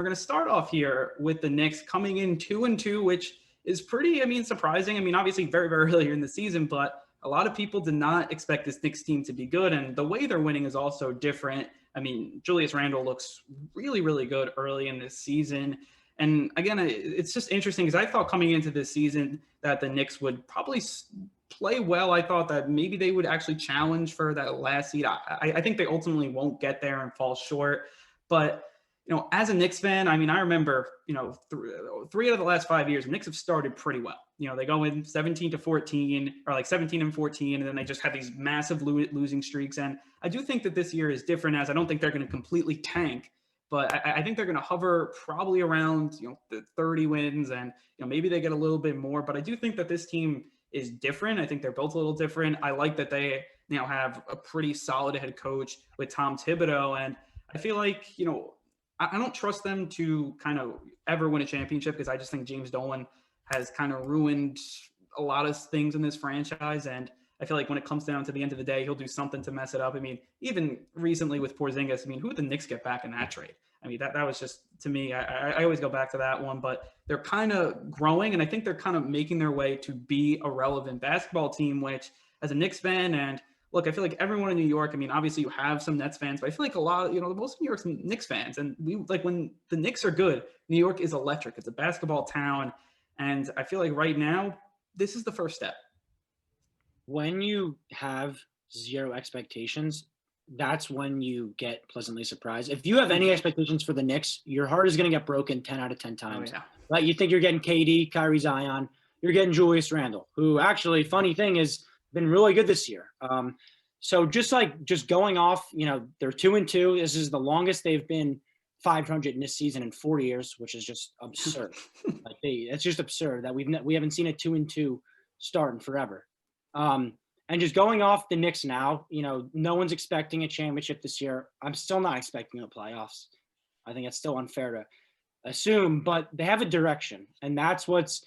We're going to start off here with the Knicks coming in 2-2, which is pretty, surprising. Obviously very, very early in the season, but a lot of people did not expect this Knicks team to be good. And the way they're winning is also different. Julius Randle looks really, really good early in this season. And again, it's just interesting because I thought coming into this season that the Knicks would probably play well. I thought that maybe they would actually challenge for that last seed. I think they ultimately won't get there and fall short. But as a Knicks fan, I remember, three out of the last 5 years, Knicks have started pretty well. They go in 17-14 or like 17-14, and then they just have these massive losing streaks. And I do think that this year is different, as I don't think they're going to completely tank, but I think they're going to hover probably around, the 30 wins, and, maybe they get a little bit more. But I do think that this team is different. I think they're built a little different. I like that they now have a pretty solid head coach with Tom Thibodeau, and I feel like, I don't trust them to kind of ever win a championship because I just think James Dolan has kind of ruined a lot of things in this franchise. And I feel like when it comes down to the end of the day, he'll do something to mess it up. Even recently with Porzingis, who did the Knicks get back in that trade? That was just, to me, I always go back to that one, but they're kind of growing, and I think they're kind of making their way to be a relevant basketball team, which as a Knicks fan, and look, I feel like everyone in New York, obviously you have some Nets fans, but I feel like a lot of, most of New York's Knicks fans. And we like when the Knicks are good, New York is electric. It's a basketball town. And I feel like right now, this is the first step. When you have zero expectations, that's when you get pleasantly surprised. If you have any expectations for the Knicks, your heart is going to get broken 10 out of 10 times. Oh, yeah. Right? You think you're getting KD, Kyrie Zion, you're getting Julius Randle, who actually, funny thing is, been really good this year. So just going off, they're 2-2. This is the longest they've been 500 in this season in 4 years, which is just absurd. It's just absurd that we haven't seen a 2-2 start in forever. And just going off the Knicks now, no one's expecting a championship this year. I'm still not expecting the playoffs. I think it's still unfair to assume, but they have a direction, and that's what's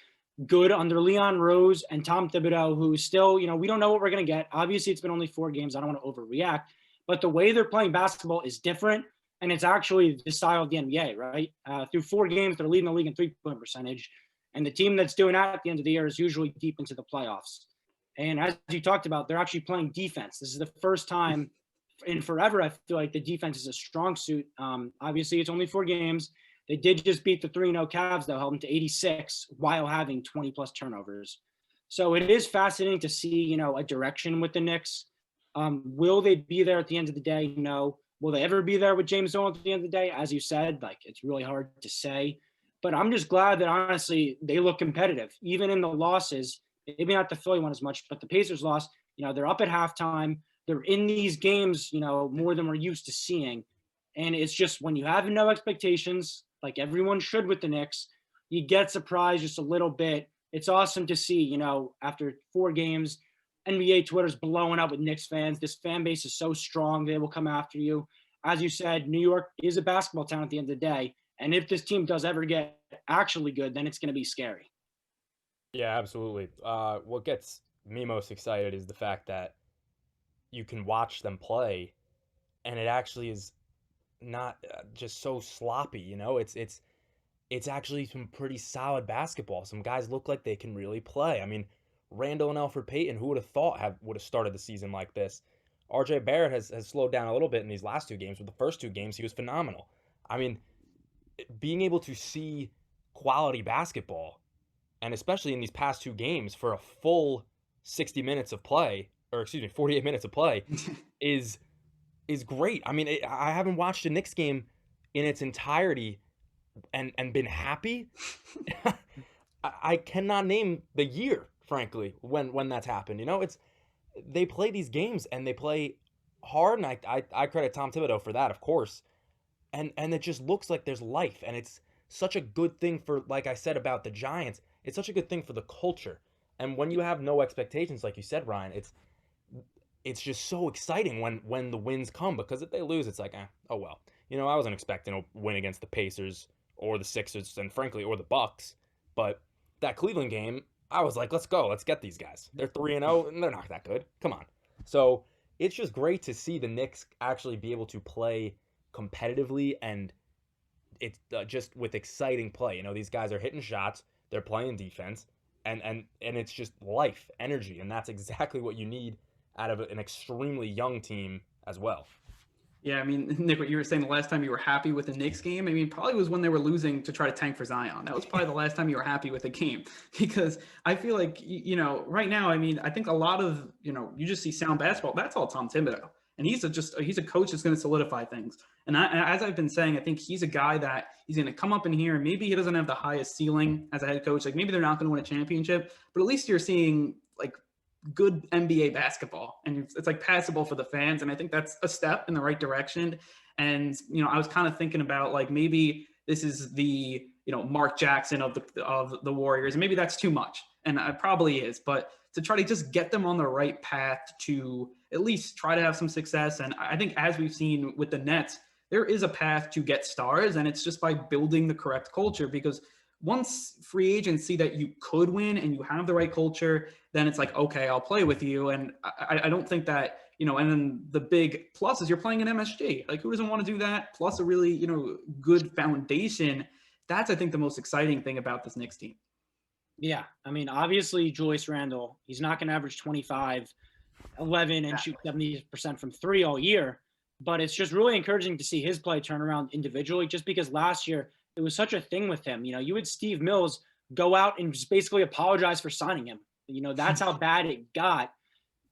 good under Leon Rose and Tom Thibodeau, who still, we don't know what we're going to get. Obviously, it's been only 4 games. I don't want to overreact, but the way they're playing basketball is different, and it's actually the style of the NBA, right? Through 4 games, they're leading the league in three-point percentage, and the team that's doing that at the end of the year is usually deep into the playoffs. And as you talked about, they're actually playing defense. This is the first time in forever I feel like the defense is a strong suit. Obviously, it's only 4 games. They did just beat the 3-0 Cavs, though, held them to 86 while having 20-plus turnovers. So it is fascinating to see, a direction with the Knicks. Will they be there at the end of the day? No. Will they ever be there with James Dolan at the end of the day? As you said, it's really hard to say. But I'm just glad that, honestly, they look competitive. Even in the losses, maybe not the Philly one as much, but the Pacers loss, they're up at halftime. They're in these games, more than we're used to seeing. And it's just when you have no expectations, like everyone should with the Knicks, you get surprised just a little bit. It's awesome to see, after 4 games, NBA Twitter's blowing up with Knicks fans. This fan base is so strong, they will come after you. As you said, New York is a basketball town at the end of the day. And if this team does ever get actually good, then it's going to be scary. Yeah, absolutely. What gets me most excited is the fact that you can watch them play, and it actually is not just so sloppy. It's actually some pretty solid basketball. Some guys look like they can really play. Randall and Elfrid Payton, who would have thought would have started the season like this? RJ Barrett has slowed down a little bit in these last 2 games, but the first 2 games he was phenomenal. Being able to see quality basketball, and especially in these past 2 games for a full 60 minutes of play, or excuse me, 48 minutes of play, is great. I haven't watched a Knicks game in its entirety and been happy. I cannot name the year, frankly, when that's happened. They play these games and they play hard, and I credit Tom Thibodeau for that, of course. And it just looks like there's life, and it's such a good thing for, like I said about the Giants, it's such a good thing for the culture. And when you have no expectations, like you said, Ryan, it's just so exciting when the wins come, because if they lose, it's like, oh well. I wasn't expecting a win against the Pacers or the Sixers, and frankly, or the Bucks. But that Cleveland game, I was like, let's go. Let's get these guys. They're 3-0, and they're not that good. Come on. So it's just great to see the Knicks actually be able to play competitively and it's just with exciting play. You know, these guys are hitting shots, they're playing defense, and it's just life, energy, and that's exactly what you need out of an extremely young team as well. Yeah, I mean, Nick, what you were saying the last time you were happy with the Knicks game, I mean, probably was when they were losing to try to tank for Zion. That was probably the last time you were happy with a game because I feel like, right now, I mean, I think a lot of, you just see sound basketball. That's all Tom Thibodeau. And he's a coach that's going to solidify things. And as I've been saying, I think he's a guy that he's going to come up in here and maybe he doesn't have the highest ceiling as a head coach. Like maybe they're not going to win a championship, but at least you're seeing like good NBA basketball and it's like passable for the fans. And I think that's a step in the right direction. And, I was kind of thinking about like, maybe this is the, Mark Jackson of the Warriors. And maybe that's too much. And it probably is, but to try to just get them on the right path to at least try to have some success. And I think as we've seen with the Nets, there is a path to get stars and it's just by building the correct culture because once free agents see that you could win and you have the right culture, then it's like, okay, I'll play with you. And I don't think that, and then the big plus is you're playing an MSG. Like who doesn't want to do that? Plus a really, good foundation. That's, I think, the most exciting thing about this Knicks team. Yeah. I mean, obviously Julius Randle, he's not going to average 25, 11 and shoot 70% from three all year. But it's just really encouraging to see his play turn around individually just because last year it was such a thing with him. You had Steve Mills go out and just basically apologize for signing him. That's how bad it got.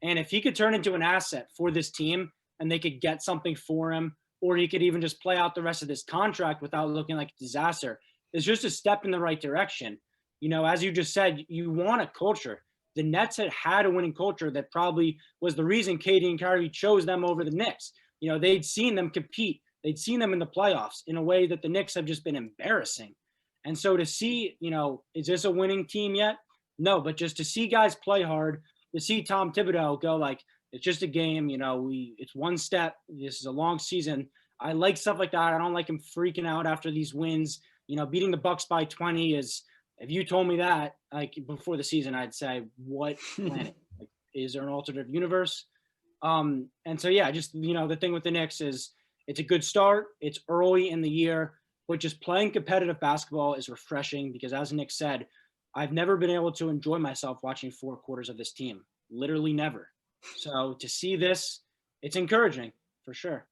And if he could turn into an asset for this team and they could get something for him, or he could even just play out the rest of this contract without looking like a disaster, it's just a step in the right direction. As you just said, you want a culture. The Nets had a winning culture that probably was the reason KD and Kyrie chose them over the Knicks. They'd seen them compete. They'd seen them in the playoffs in a way that the Knicks have just been embarrassing. And so to see, is this a winning team yet? No, but just to see guys play hard, to see Tom Thibodeau go like, it's just a game, it's one step. This is a long season. I like stuff like that. I don't like him freaking out after these wins. Beating the Bucks by 20 is, if you told me that like before the season, I'd say, what planet? Like, is there an alternate universe? And so, yeah, just, the thing with the Knicks is it's a good start. It's early in the year, but just playing competitive basketball is refreshing because as Nick said, I've never been able to enjoy myself watching 4 quarters of this team, literally never. So to see this, it's encouraging for sure.